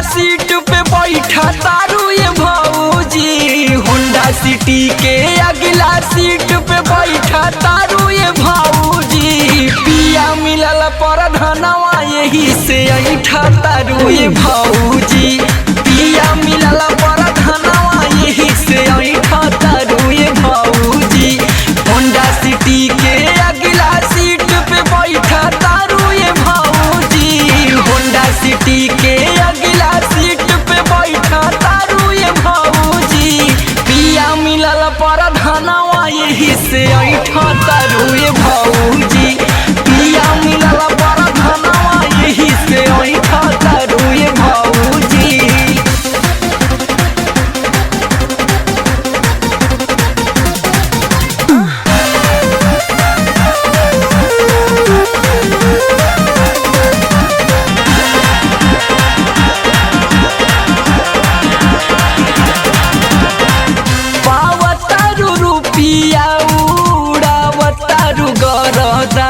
Seat पे बैठा तारू ये भौजी, होंडा सिटी के अगला सीट पे बैठा तारू ये भौजी। पिया मिलल पर धनवा यही से ऐठा तारू ये भौजी, पिया मिलल पर धनवा यही से ऐठा तारू ये भौजी। होंडा सिटी के अगला सीट पे बैठा तारू ये भौजी, होंडा सिटी के अगला सीट पे बैठा तारू ये भौजी। पिया मिलल पर धनवा यही से ऐठा तारू ये भौजी, पिया मिलल पर धनवा यही से ऐठा तारू ये भौजी। पावतारू रुपिया उड़ावतारू गरदा,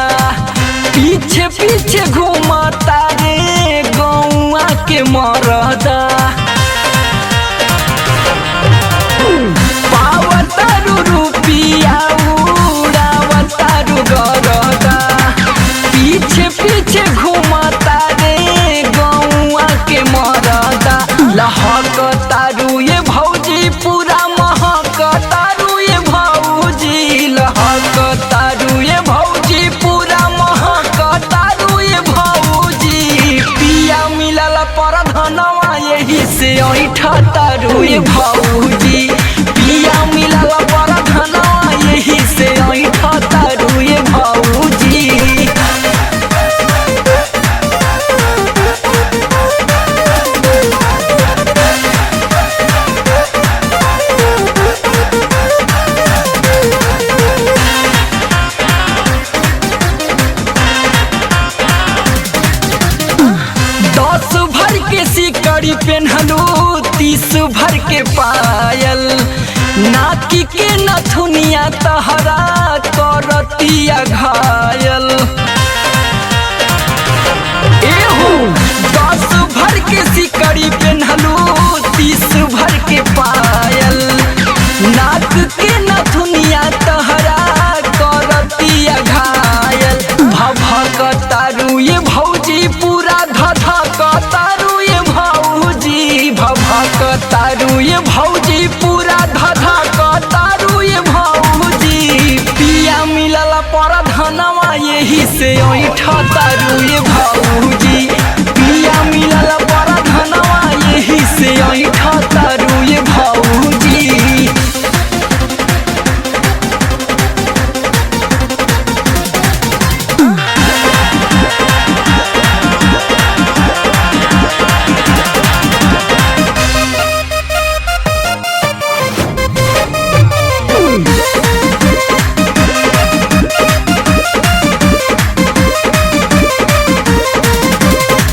पीछे पीछे घूमता रे गौआ के मरदा। पावतारू रुपिया उड़ावतारू गरदा, पीछे पीछे घूमता रे गौआ के मरदा। लहकतारू ये भौजी पूरा महकतारू ये भौजी, लहकतारू ये भौजी पूरा महकतारू ये भौजी। पिया मिलल पर धनवा यही से ऐठा तारू ये भौजी, पिया मिलल पर धनवा यही से ऐठा तारू ये भौजी। दस भर के सिकड़ी पेन्हलू, 30 भर के पायल, नाकी के नथुनिया तहरा करतिया घायल। एहो 10 भर के सिकड़ी पेन्हलू, 30 भर के पायल, नाक के नथुनिया तहरा करतिया घायल। भभकतारू ये भौजी पूरा धधकतारू ये भौजी, भभकतारू ये भौजी पूरा धधकतारू ये भौजी। पिया मिलल पर धनवा यही से ऐठा तारू ये भौजी, पिया मिलल पर धनवा यही से ऐठा तारू ये भौजी।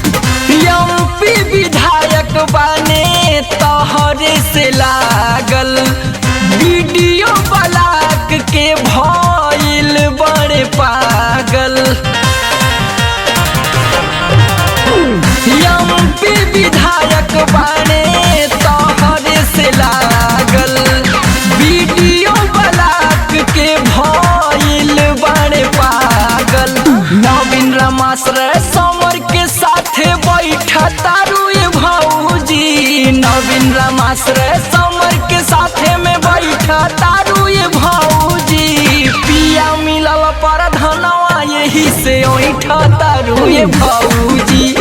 एमपी विधायक बने तोहरे से लागल, वीडियो ब्लॉक के भइल बड़े पागल। एमपी विधायक बने तोहरे से लागल, वीडियो ब्लॉक के भइल बड़े पागल। नवीन रमाश्रय समर के साथे बैठा तारू ये भौजी, नवीन रमाश्रय समर के साथे में बैठा तारू ये भौजी। पिया मिलल पर धनवा यही से ऐठा तारू ये भौजी।